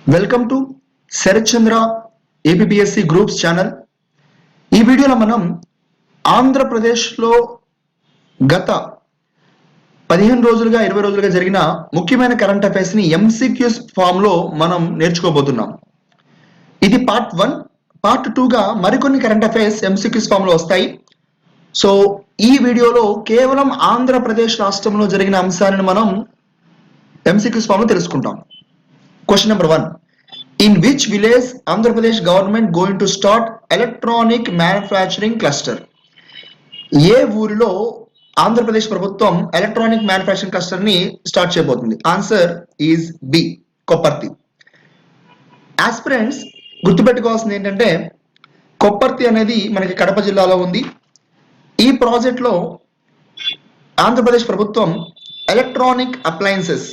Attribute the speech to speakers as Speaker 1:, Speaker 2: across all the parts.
Speaker 1: Welcome to Sarath Chandra APSC groups channel. ఈ వీడియోలో మనం ఆంధ్రప్రదేశ్లో గత 15 రోజులుగా 20 రోజులుగా జరిగిన ముఖ్యమైన కరెంట్ అఫైర్స్ ని ఎంసీక్యూస్ ఫామ్ లో మనం నేర్చుకోబోతున్నాం. ఇది పార్ట్ 1. పార్ట్ 2 గా మరికొన్ని కరెంట్ అఫైర్స్ ఎంసీక్యూస్ ఫామ్ లో వస్తాయి. సో ఈ వీడియోలో కేవలం ఆంధ్రప్రదేశ్ రాష్ట్రంలో జరిగిన అంశాలను మనం ఎంసీక్యూస్ ఫామ్ లో తెలుసుకుంటాం. Question number 1. In which village Andhra Pradesh government going to start electronic manufacturing cluster? ఏ ఊరిలో ఆంధ్రప్రదేశ్ ప్రభుత్వం ఎలక్ట్రానిక్ మ్యానుఫ్యాక్చరింగ్ క్లస్టర్ ని స్టార్ట్ చేయబోతుంది? Answer is B, Kopparthi. Aspirants గుర్తుపెట్టుకోవాల్సింది ఏంటంటే కొప్పర్తి అనేది మనకి కడప జిల్లాలో ఉంది. ఈ ప్రాజెక్ట్ లో ఆంధ్రప్రదేశ్ ప్రభుత్వం electronic appliances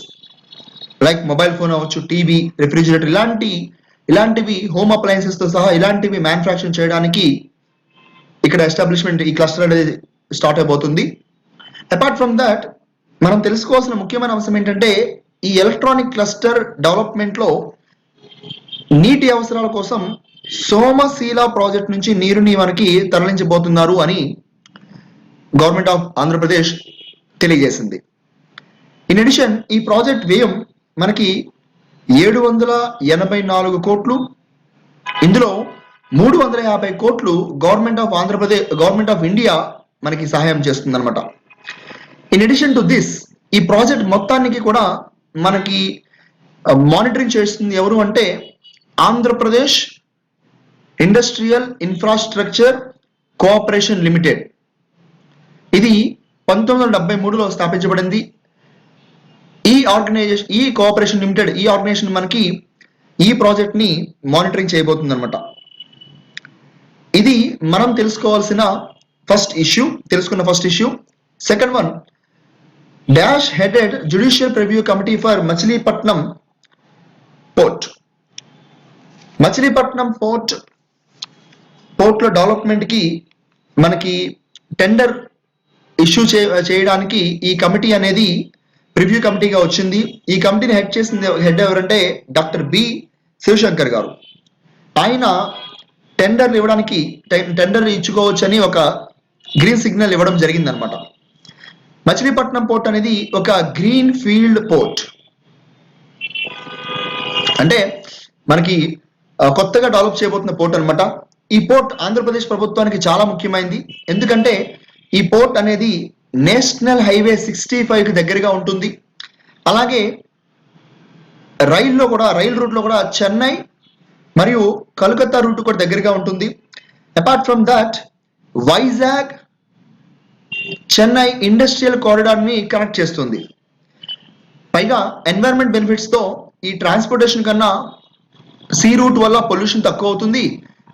Speaker 1: like mobile phone అవ్వచ్చు, టీవీ, రిఫ్రిజిరేటర్ ఇలాంటివి హోమ్ అప్లయన్సెస్ తో సహా ఇలాంటివి మ్యానుఫ్యాక్చరింగ్ చేయడానికి ఇక్కడ ఎస్టాబ్లిష్మెంట్ ఈ క్లస్టర్ అనేది స్టార్ట్ అయిపోతుంది. అపార్ట్ ఫ్రమ్ దాట్ మనం తెలుసుకోవాల్సిన ముఖ్యమైన అంశం ఏంటంటే ఈ ఎలక్ట్రానిక్ క్లస్టర్ డెవలప్మెంట్ లో నీటి అవసరాల కోసం సోమశీల ప్రాజెక్ట్ నుంచి నీరుని మనకి తరలించబోతున్నారు అని గవర్నమెంట్ ఆఫ్ ఆంధ్రప్రదేశ్ తెలియజేసింది. ఇన్ అడిషన్ ఈ ప్రాజెక్ట్ వ్యయం మనకి 784 కోట్లు, ఇందులో 350 కోట్లు గవర్నమెంట్ ఆఫ్ ఇండియా మనకి సహాయం చేస్తుంది అనమాట. ఇన్ అడిషన్ టు దిస్ ఈ ప్రాజెక్ట్ మొత్తానికి కూడా మనకి మానిటరింగ్ చేస్తుంది ఎవరు అంటే Andhra Pradesh industrial infrastructure cooperation limited. ఇది 1973లో స్థాపించబడింది. ఈ కోఆపరేషన్ లిమిటెడ్ ఈ ఆర్గనైజేషన్ మనకి ఈ ప్రాజెక్ట్ ని మానిటరింగ్ చేయబోతుంది అనమాట. ఇది మనం తెలుసుకున్న first issue. Second one, dash headed judicial preview committee for Machilipatnam port. Machilipatnam port లో డెవలప్మెంట్ కి మనకి టెండర్ ఇష్యూ చేయడానికి ఈ కమిటీ అనేది ప్రివ్యూ కమిటీగా వచ్చింది. ఈ కమిటీని హెడ్ ఎవరంటే డాక్టర్ బి శివశంకర్ గారు. ఆయన టెండర్ ఇచ్చుకోవచ్చని ఒక గ్రీన్ సిగ్నల్ ఇవ్వడం జరిగింది అనమాట. మచిలీపట్నం పోర్ట్ అనేది ఒక గ్రీన్ ఫీల్డ్ పోర్ట్, అంటే మనకి కొత్తగా డెవలప్ చేయబోతున్న పోర్ట్ అనమాట. ఈ పోర్ట్ ఆంధ్రప్రదేశ్ ప్రభుత్వానికి చాలా ముఖ్యమైనది. ఎందుకంటే ఈ పోర్ట్ అనేది నేషనల్ హైవే 65 కి దగ్గరగా ఉంటుంది. అలాగే రైల్ రూట్ లో కూడా చెన్నై మరియు కలకత్తా రూట్ కూడా దగ్గరగా ఉంటుంది. Apart from that Vizag Chennai industrial corridor ని కనెక్ట్ చేస్తుంది. పైగా ఎన్వైరన్మెంట్ బెనిఫిట్స్ తో ఈ ట్రాన్స్పోర్టేషన్ కన్నా సీ రూట్ వల్ల పొల్యూషన్ తక్కువ అవుతుంది.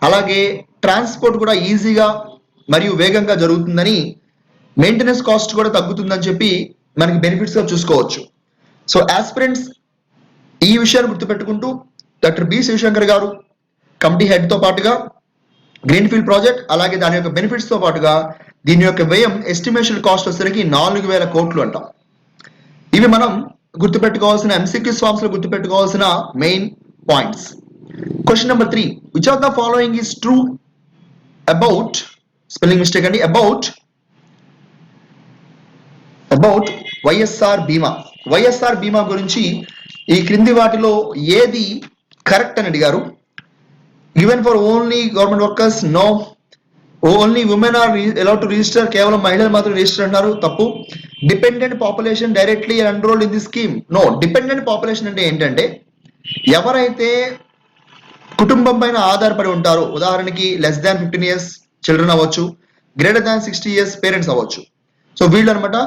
Speaker 1: అలాగే ట్రాన్స్పోర్ట్ కూడా ఈజీగా మరియు వేగంగా జరుగుతుందని, మెయింటెనెన్స్ కాస్ట్ కూడా తగ్గుతుందని చెప్పి మనకి బెనిఫిట్స్ గా చూసుకోవచ్చు. సో ఆస్పిరెంట్స్ ఈ విషయాన్ని గుర్తుపెట్టుకుంటూ డాక్టర్ బి శివశంకర్ గారు కమిటీ హెడ్ తో పాటుగా గ్రీన్ ఫీల్డ్ ప్రాజెక్ట్ అలాగే దాని యొక్క బెనిఫిట్స్ తో పాటుగా దీని యొక్క వ్యయం ఎస్టిమేషన్ కాస్ట్ వచ్చేసరికి 4000 కోట్లు అంటాం. ఇవి మనం గుర్తుపెట్టుకోవాల్సిన ఎంసీక్యూస్ ఫామ్స్ లో గుర్తుపెట్టుకోవాల్సిన main points. Question number 3, which of the following is true about, spelling mistake అండి, అబౌట్ వైఎస్ఆర్ బీమా గురించి ఈ క్రింది వాటిలో ఏది కరెక్ట్ అని అడిగారు. Given for only government workers, no. Only women are allowed to register, కేవలం మహిళలు మాత్రం రిజిస్టర్ అంటారు, తప్పు. Dependent population directly enrolled in the scheme, no. Dependent population అంటే ఏంటంటే ఎవరైతే కుటుంబం పైన ఆధారపడి ఉంటారో, ఉదాహరణకి లెస్ దాన్ 15 years చిల్డ్రన్ అవ్వచ్చు, గ్రేటర్ దాన్ 60 years పేరెంట్స్ అవ్వచ్చు. సో వీళ్ళు అనమాట.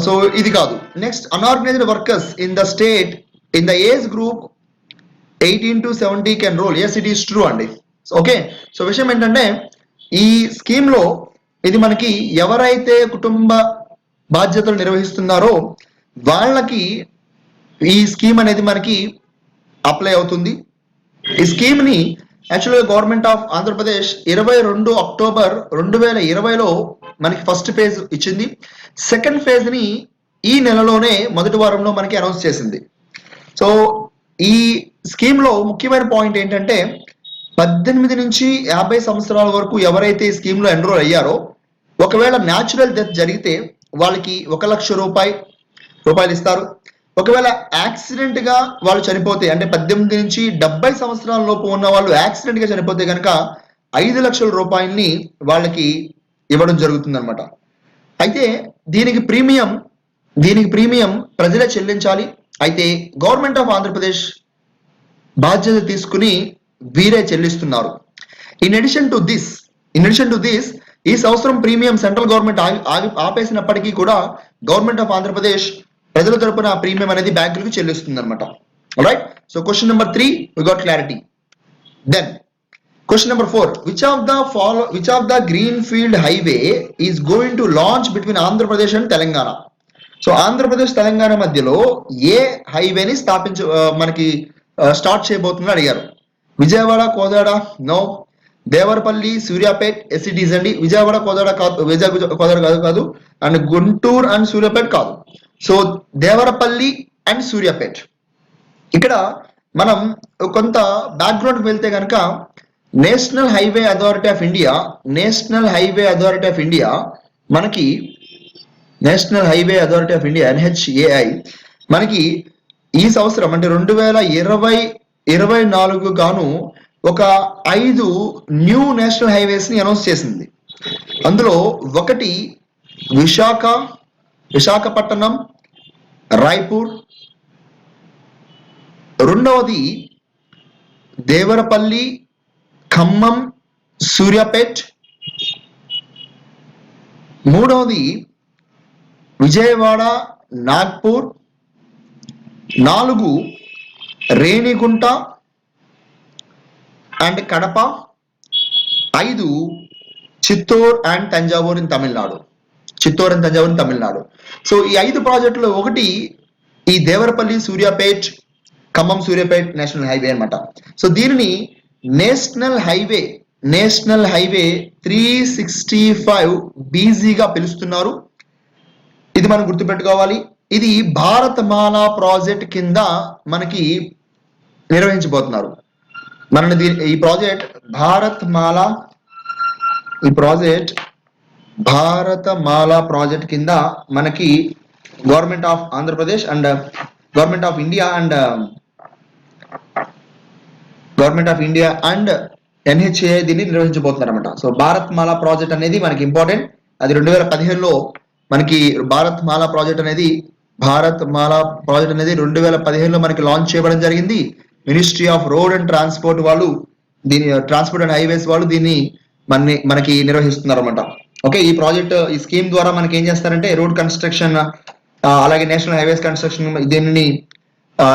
Speaker 1: సో ఇది కాదు. Next, unorganized workers in the state in the age group 18 to 70 can roll. Yes, it is true అండి. ఓకే. సో విషయం ఏంటంటే ఈ స్కీమ్ లో ఇది మనకి ఎవరైతే కుటుంబ బాధ్యతలు నిర్వహిస్తున్నారో వాళ్ళకి ఈ స్కీమ్ అనేది మనకి అప్లై అవుతుంది. ఈ స్కీమ్ ని యాక్చువల్గా గవర్నమెంట్ ఆఫ్ ఆంధ్రప్రదేశ్ 22 అక్టోబర్ 2020లో మనకి ఫస్ట్ ఫేజ్ ఇచ్చింది. సెకండ్ ఫేజ్ ని ఈ నెలలోనే మొదటి వారంలో మనకి అనౌన్స్ చేసింది. సో ఈ స్కీమ్ లో ముఖ్యమైన పాయింట్ ఏంటంటే 18 నుంచి 50 సంవత్సరాల వరకు ఎవరైతే ఈ స్కీమ్ లో ఎన్రోల్ అయ్యారో ఒకవేళ న్యాచురల్ డెత్ జరిగితే వాళ్ళకి 1,00,000 రూపాయలు ఇస్తారు. ఒకవేళ యాక్సిడెంట్ గా వాళ్ళు చనిపోతే అంటే 18 నుంచి 70 సంవత్సరాల లోపు ఉన్న వాళ్ళు యాక్సిడెంట్ గా చనిపోతే కనుక 5,00,000 రూపాయల్ని వాళ్ళకి ఇవ్వడం జరుగుతుంది అనమాట. అయితే దీనికి ప్రీమియం ప్రజలే చెల్లించాలి. అయితే గవర్నమెంట్ ఆఫ్ ఆంధ్రప్రదేశ్ బాధ్యత తీసుకుని వీరే చెల్లిస్తున్నారు. ఇన్ అడిషన్ టు దిస్ ఈ సంవత్సరం ప్రీమియం సెంట్రల్ గవర్నమెంట్ ఆపేసినప్పటికీ కూడా గవర్నమెంట్ ఆఫ్ ఆంధ్రప్రదేశ్ ప్రజల తరపున ప్రీమియం అనేది బ్యాంకులకు చెల్లిస్తుంది అనమాట. Right. So question number 3 we got clarity. Then question number 4, which of the greenfield highway is going to launch between Andhra Pradesh and Telangana? So Andhra Pradesh Telangana మధ్యలో ఏ హైవేని మనకి స్టార్ట్ చేయబోతుందని అడిగారు. విజయవాడ కోదాడ నో, దేవరపల్లి సూర్యాపేట్ ఎస్సిటీస్ అండి. విజయవాడ కోదాడ కాదు, అండ్ గుంటూరు అండ్ సూర్యాపేట్ కాదు. So Devarapalli and Suryapet. ఇక్కడ మనం కొంత బ్యాక్గ్రౌండ్ వెళ్తే కనుక national highway authority of India మనకి national highway authority of India NHAI మనకి ఈ సంవత్సరం అంటే 2024 గాను ఒక 5 న్యూ నేషనల్ హైవేస్ ని అనౌన్స్ చేసింది. అందులో ఒకటి విశాఖపట్నం రాయ్పూర్, రెండవది దేవరపల్లి ఖమ్మం సూర్యాపేట్, మూడవది Vijayawada Nagpur, 4 Renigunta and Kadapa, 5 Chittoor and Thanjavur in Tamil Nadu. So ఈ 5 ప్రాజెక్టులు ఒకటి ఈ దేవరపల్లి సూర్యాపేట్ ఖమ్మం సూర్యాపేట్ నేషనల్ హైవే అన్నమాట. సో దీనిని నేషనల్ హైవే 365 BZ పిలుస్తున్నారు. ఇది మనం గుర్తుపెట్టుకోవాలి. ఇది భారతమాల ప్రాజెక్ట్ కింద మనకి నిర్వహించబోతున్నారు. ఈ ప్రాజెక్ట్ భారతమాల ప్రాజెక్ట్ కింద మనకి government of Andhra Pradesh and government of India and NHAI దీన్ని నిర్వహించబోతున్నారు అనమాట. సో భారతమాల ప్రాజెక్ట్ అనేది మనకి ఇంపార్టెంట్. అది 2015లో మనకి భారతమాల ప్రాజెక్ట్ అనేది 2015లో మనకి లాంచ్ చేయడం జరిగింది. Ministry of road and transport వాళ్ళు ట్రాన్స్పోర్ట్ అండ్ హైవేస్ వాళ్ళు దీన్ని మనకి నిర్వహిస్తున్నారు అనమాట. ఓకే. ఈ స్కీమ్ ద్వారా మనకి ఏం చేస్తారంటే రోడ్ కన్స్ట్రక్షన్ అలాగే నేషనల్ హైవేస్ కన్స్ట్రక్షన్ దీనిని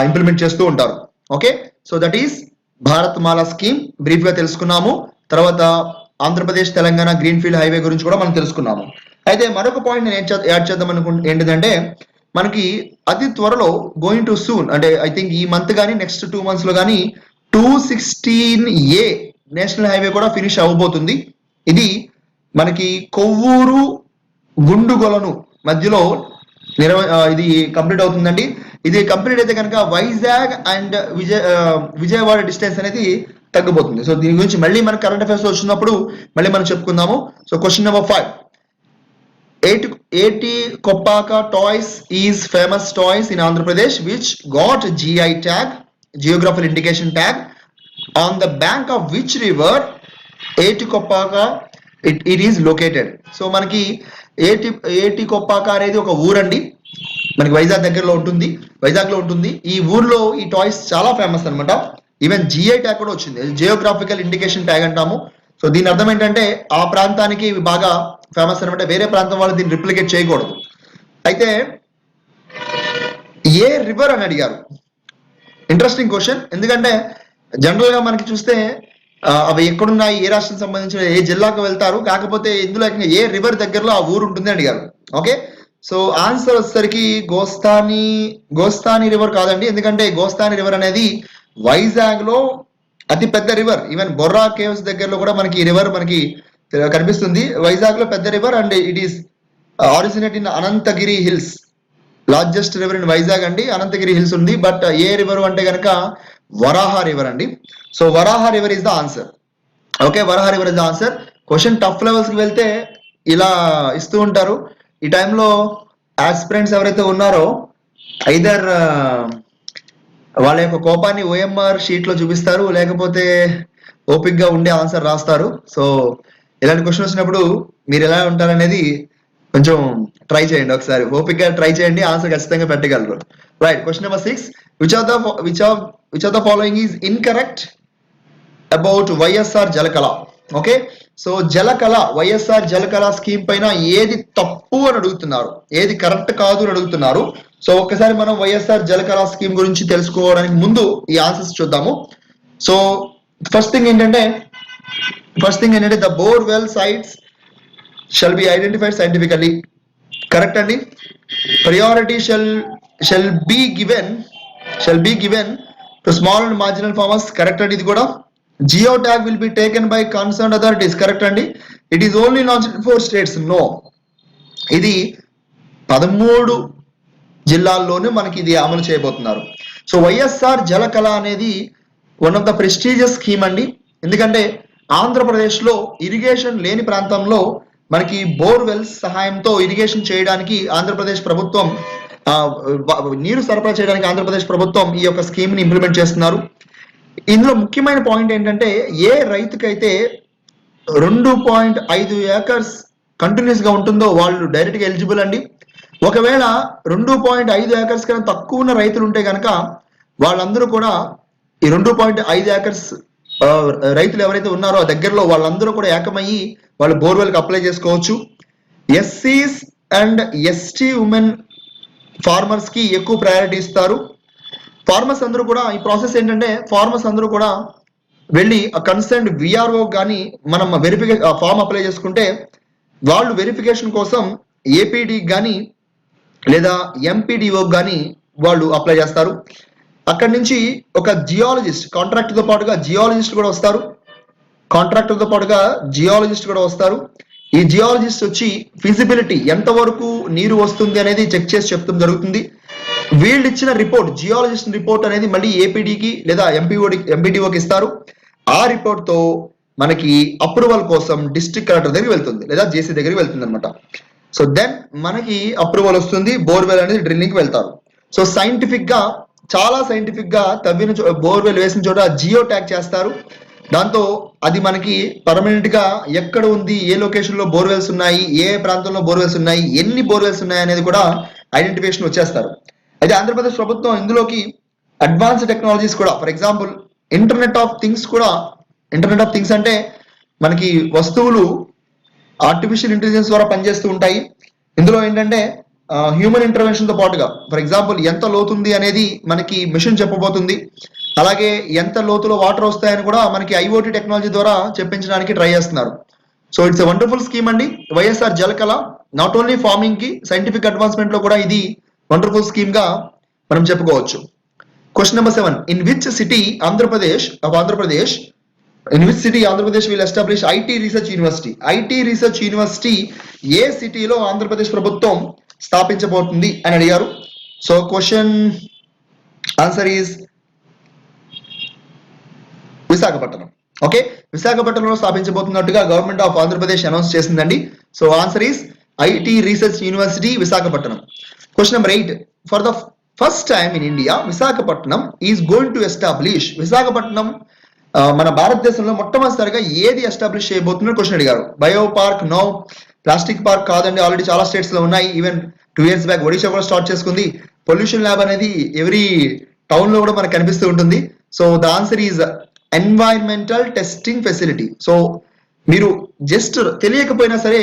Speaker 1: ఇంప్లిమెంట్ చేస్తూ ఉంటారు. Okay. So that is Bharatmala scheme brief గా తెలుసుకున్నాము. తర్వాత ఆంధ్రప్రదేశ్ తెలంగాణ గ్రీన్ఫీల్డ్ హైవే గురించి కూడా మనం తెలుసుకున్నాము. అయితే మరొక పాయింట్ నేను యాడ్ చేద్దాం ఏంటిదంటే మనకి అతి త్వరలో గోయింగ్ టు సూన్ అంటే ఐ థింక్ ఈ మంత్ కానీ నెక్స్ట్ 2 months లో కానీ 216A నేషనల్ హైవే కూడా ఫినిష్ అవ్వబోతుంది. ఇది మనకి కొవ్వూరు గుండుగొలను మధ్యలో ఇది కంప్లీట్ అవుతుందండి. ఇది కంప్లీట్ అయితే కనుక వైజాగ్ అండ్ విజయవాడ డిస్టెన్స్ అనేది తగ్గిపోతుంది. సో దీని గురించి మళ్ళీ మన కరెంట్ అఫైర్స్ వచ్చినప్పుడు మళ్ళీ మనం చెప్పుకుందాము. So question number 5, Etikopaka toys is famous toys in Andhra Pradesh which got GI tag, geographical indication tag, on the bank of which river Etikopaka it is located. So మనకి ఏటికొప్పాక అనేది ఒక ఊరండి, మనకి వైజాగ్ దగ్గరలో ఉంటుంది, వైజాగ్ లో ఉంటుంది. ఈ ఊర్లో ఈ టాయ్స్ చాలా ఫేమస్ అనమాట. ఈవెన్ GI ట్యాగ్ కూడా వచ్చింది, జియోగ్రాఫికల్ ఇండికేషన్ ట్యాగ్ అంటాము. సో దీని అర్థం ఏంటంటే ఆ ప్రాంతానికి ఇవి బాగా ఫేమస్ అనమాట. వేరే ప్రాంతం వాళ్ళు దీన్ని రిప్లికేట్ చేయకూడదు. అయితే ఏ రివర్ అని అడిగారు. Interesting question. ఎందుకంటే జనరల్ గా మనకి చూస్తే అవి ఎక్కడున్నాయి, ఏ రాష్ట్రం సంబంధించిన ఏ జిల్లాకు వెళ్తారు, కాకపోతే ఇందులో ఏ రివర్ దగ్గరలో ఆ ఊరు ఉంటుంది అడిగారు. ఓకే. సో ఆన్సర్ వచ్చేసరికి గోస్తాని రివర్ కాదండి. ఎందుకంటే గోస్తాని రివర్ అనేది వైజాగ్ లో అతి పెద్ద రివర్. ఈవెన్ బొర్రా కేవ్స్ దగ్గరలో కూడా మనకి ఈ రివర్ మనకి కనిపిస్తుంది. వైజాగ్ లో పెద్ద river and it is originate in Ananthagiri hills, largest river in Vizag అండి. అనంతగిరి హిల్స్ ఉంది. బట్ ఏ రివర్ అంటే కనుక వరాహ రివర్ అండి. So Varaha river is the answer. Okay, Varaha river is the answer. Question tough levels కి వెళ్తే ఇలా ఇస్తూ ఉంటారు. ఈ టైంలో ఆస్పిరెంట్స్ ఎవరైతే ఉన్నారో ఐదర్ వాళ్ళ యొక్క కోపాన్ని ఓఎంఆర్ షీట్ లో చూపిస్తారు, లేకపోతే ఓపిక్ గా ఉండే ఆన్సర్ రాస్తారు. సో ఇలాంటి క్వశ్చన్ వచ్చినప్పుడు మీరు ఎలా ఉంటారనేది కొంచెం ట్రై చేయండి, ఒకసారి ఓపిక్ గా ట్రై చేయండి, ఆన్సర్ ఖచ్చితంగా పెట్టగలరు. Right, question number 6. Which of the following is incorrect about YSR Jalakala? Okay, so Jalakala, YSR Jalakala scheme పైన ఏది తప్పు అని అడుగుతున్నారు, ఏది కరెక్ట్ కాదు అని అడుగుతున్నారు. సో ఒక్కసారి మనం వైఎస్ఆర్ జలకళ స్కీమ్ గురించి తెలుసుకోవడానికి ముందు ఈ ఆన్సర్స్ చూద్దాము. సో ఫస్ట్ థింగ్ ఏంటంటే the bore well sites shall be identified scientifically. Correct అండి. Priority shall be given to small and marginal farmers. Correct అండి ఇది కూడా. Geo tag will be taken by concerned authorities. Correct అండి. It is only launched in 4 states. No, ఇది 13 జిల్లాల్లోనే మనకి ఇది అమలు చేయబోతున్నారు. సో వైఎస్ఆర్ జలకళ అనేది one of the prestigious scheme అండి. ఎందుకంటే ఆంధ్రప్రదేశ్ లో ఇరిగేషన్ లేని ప్రాంతంలో మనకి బోర్వెల్స్ సహాయంతో ఇరిగేషన్ చేయడానికి ఆంధ్రప్రదేశ్ ప్రభుత్వం నీరు సరఫరా చేయడానికి ఆంధ్రప్రదేశ్ ప్రభుత్వం ఈ యొక్క స్కీమ్ ని ఇంప్లిమెంట్ చేస్తున్నారు. ఇందులో ముఖ్యమైన పాయింట్ ఏంటంటే ఏ రైతుకైతే 2.5 acres కంటిన్యూస్ గా ఉంటుందో వాళ్ళు డైరెక్ట్ గా ఎలిజిబుల్ అండి. ఒకవేళ 2.5 acres కన్నా తక్కువ ఉన్న రైతులు ఉంటే కనుక వాళ్ళందరూ కూడా ఈ 2.5 acres రైతులు ఎవరైతే ఉన్నారో దగ్గరలో వాళ్ళందరూ కూడా ఏకమయ్యి వాళ్ళు బోర్వెల్ కి అప్లై చేసుకోవచ్చు. ఎస్సీస్ అండ్ ఎస్టీ ఉమెన్ ఫార్మర్స్ కి ఎక్కువ ప్రయారిటీ ఇస్తారు. ఫార్మర్స్ అందరూ కూడా ఈ ప్రాసెస్ ఏంటంటే ఫార్మర్స్ అందరూ కూడా వెళ్ళి ఆ కన్సర్న్ విఆర్ఓ కానీ మనం ఫామ్ అప్లై చేసుకుంటే వాళ్ళు వెరిఫికేషన్ కోసం ఏపీడీ కానీ లేదా ఎంపీడీఓ కానీ వాళ్ళు అప్లై చేస్తారు. అక్కడి నుంచి ఒక జియాలజిస్ట్ కాంట్రాక్టర్ తో పాటుగా జియాలజిస్ట్ కూడా వస్తారు. ఈ జియాలజిస్ట్ వచ్చి ఫిజిబిలిటీ ఎంతవరకు నీరు వస్తుంది అనేది చెక్ చేసి చెప్తాం జరుగుతుంది. వీళ్ళు ఇచ్చిన రిపోర్ట్, జియాలజిస్ట్ రిపోర్ట్ అనేది మళ్ళీ ఏపీడీకి లేదా ఎంపీడీఓకి ఇస్తారు. ఆ రిపోర్ట్ తో మనకి అప్రూవల్ కోసం డిస్ట్రిక్ట్ కలెక్టర్ దగ్గరికి వెళ్తుంది లేదా జేసీ దగ్గరికి వెళ్తుంది అనమాట. సో దెన్ మనకి అప్రూవల్ వస్తుంది, బోర్వెల్ అనేది డ్రిల్లింగ్ కి వెళ్తారు. సో చాలా సైంటిఫిక్ గా తవ్విన బోర్వెల్ వేసిన చోట జియో ట్యాగ్ చేస్తారు. దాంతో అది మనకి పర్మనెంట్ గా ఎక్కడ ఉంది, ఏ లొకేషన్ లో బోర్వెల్స్ ఉన్నాయి, ఏ ప్రాంతంలో బోర్వెల్స్ ఉన్నాయి, ఎన్ని బోర్వెల్స్ ఉన్నాయి అనేది కూడా ఐడెంటిఫికేషన్ వచ్చేస్తారు. అయితే ఆంధ్రప్రదేశ్ ప్రభుత్వం ఇందులోకి అడ్వాన్స్ టెక్నాలజీస్ కూడా, for example internet of things అంటే మనకి వస్తువులు ఆర్టిఫిషియల్ ఇంటెలిజెన్స్ ద్వారా పనిచేస్తూ ఉంటాయి. ఇందులో ఏంటంటే హ్యూమన్ ఇంటర్వెన్షన్ తో పాటుగా ఫర్ ఎగ్జాంపుల్ ఎంత లోతుంది అనేది మనకి మిషన్ చెప్పబోతుంది. అలాగే ఎంత లోతులో వాటర్ వస్తాయని కూడా మనకి ఐఓటీ టెక్నాలజీ ద్వారా చెప్పించడానికి ట్రై చేస్తున్నారు. So it's a wonderful scheme అండి YSR Jalakala. Not only farming కి, సైంటిఫిక్ అడ్వాన్స్మెంట్ లో కూడా ఇది వండర్ఫుల్ స్కీమ్ గా మనం చెప్పుకోవచ్చు. Question number 7. In which city Andhra Pradesh will establish IT research university? IT research university ఏ సిటీలో ఆంధ్రప్రదేశ్ ప్రభుత్వం స్థాపించబోతుంది అని అడిగారు. So question answer is Visakhapatnam. Okay, విశాఖపట్నంలో స్థాపించబోతున్నట్టుగా గవర్నమెంట్ ఆఫ్ ఆంధ్రప్రదేశ్ అనౌన్స్ చేసిందండి. So answer is IT research university Visakhapatnam. Question number 8. For the first time in India Visakhapatnam is going to establish. Visakhapatnam మన భారతదేశంలో మొట్టమొదటిసారిగా ఏది ఎస్టాబ్లిష్ చేయబోతున్నారు క్వశ్చన్ అడిగారు. Bio park? No. Plastic park? కాదండి, ఆల్రెడీ చాలా స్టేట్స్ లో ఉన్నాయి. ఈవెన్ 2 years బ్యాక్ ఒడిషా కూడా స్టార్ట్ చేసుకుంది. పొల్యూషన్ ల్యాబ్ అనేది ఎవరీ టౌన్ లో కూడా మనకు కనిపిస్తూ ఉంటుంది. So the answer is environmental testing facility. So మీరు జస్ట్ తెలియకపోయినా సరే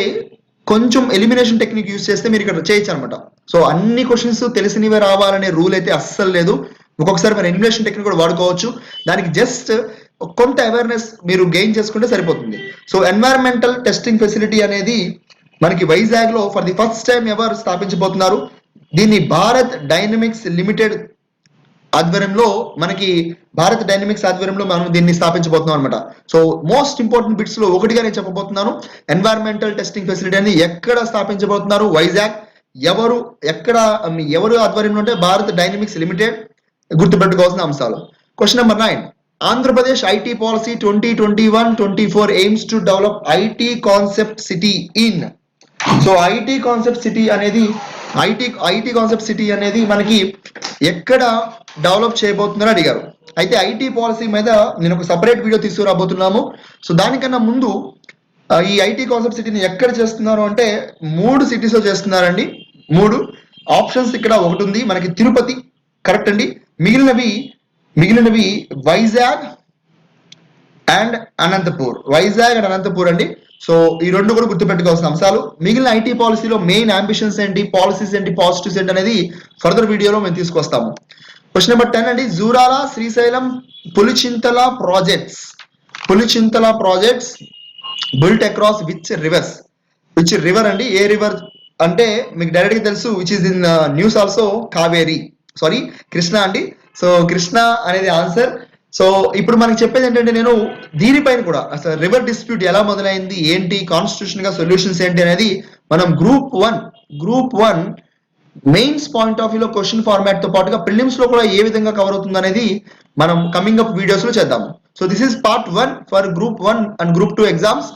Speaker 1: కొంచెం ఎలిమినేషన్ టెక్నిక్ యూజ్ చేస్తే మీరు ఇక్కడ చేయొచ్చు అనమాట. సో అన్ని క్వశ్చన్స్ తెలిసినవే రావాలనే రూల్ అయితే అస్సలు లేదు. ఒక్కొక్కసారి మీరు ఎలిమినేషన్ టెక్నిక్ కూడా వాడుకోవచ్చు. దానికి జస్ట్ కొంత అవేర్నెస్ మీరు గెయిన్ చేసుకుంటే సరిపోతుంది. సో ఎన్వైరన్మెంటల్ టెస్టింగ్ ఫెసిలిటీ అనేది మనకి వైజాగ్ లో ఫర్ ది ఫస్ట్ టైం ఎవరు స్థాపించబోతున్నారు. దీన్ని భారత్ డైనమిక్స్ లిమిటెడ్ ఆధ్వర్యంలో మనం దీన్ని స్థాపించబోతున్నాం అనమాట. సో మోస్ట్ ఇంపార్టెంట్ బిట్స్ లో ఒకటిగా నేను చెప్పబోతున్నాను. ఎన్వైరన్మెంటల్ టెస్టింగ్ ఫెసిలిటీ అని ఎక్కడ స్థాపించబోతున్నారు? వైజాగ్. ఎవరు ఆధ్వర్యంలో అంటే భారత్ డైనమిక్స్ లిమిటెడ్. గుర్తుపెట్టుకోవాల్సిన అంశాలు. Question number 9. Andhra Pradesh IT policy 2021-24 aims to develop IT concept city in. So IT concept city అనేది ఐటీ కాన్సెప్ట్ సిటీ అనేది మనకి ఎక్కడ డెవలప్ చేయబోతుందని అడిగారు. అయితే ఐటీ పాలసీ మీద నేను ఒక సపరేట్ వీడియో తీసుకురాబోతున్నాము. సో దానికన్నా ముందు ఈ ఐటీ కాన్సెప్ట్ సిటీని ఎక్కడ చేస్తున్నారు అంటే 3 cities లో చేస్తున్నారండి. 3 ఆప్షన్స్ ఇక్కడ ఒకటి ఉంది మనకి తిరుపతి కరెక్ట్ అండి. మిగిలినవి వైజాగ్ అండ్ అనంతపూర్ అండి. సో ఈ రెండు కూడా గుర్తుపెట్టుకోవాల్సిన అంశాలు. మిగిలిన ఐటీ పాలసీలో మెయిన్ అంబిషన్స్ ఏంటి, పాలసీస్ ఏంటి, పాజిటివ్స్ ఏంటి అనేది ఫర్దర్ వీడియోలో మేము తీసుకొస్తాము. క్వశ్చన్ నెంబర్ 10 అండి. Jurala Srisailam Pulichintala projects built across which river అండి. ఏ రివర్ అంటే మీకు డైరెక్ట్ గా తెలుసు, which is in news also, Krishna అండి. సో కృష్ణ అనేది ఆన్సర్. సో ఇప్పుడు మనకి చెప్పేది ఏంటంటే నేను దీనిపైన కూడా అసలు రివర్ డిస్ప్యూట్ ఎలా మొదలైంది, ఏంటి కాన్స్టిట్యూషన్ గా సొల్యూషన్స్ ఏంటి అనేది మనం group one mains point of వ్యూలో క్వశ్చన్ ఫార్మాట్ తో పాటుగా ప్రిలిమ్స్ లో కూడా ఏ విధంగా కవర్ అవుతుంది అనేది మనం కమింగ్ అప్ వీడియోస్ లో చేద్దాము. So this is part 1 for group 1 and group 2 exams.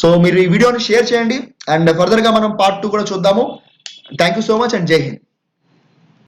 Speaker 1: So మీరు ఈ వీడియోని షేర్ చేయండి అండ్ ఫర్దర్ గా మనం పార్ట్ 2 కూడా చూద్దాము. Thank you so much and జై హింద్.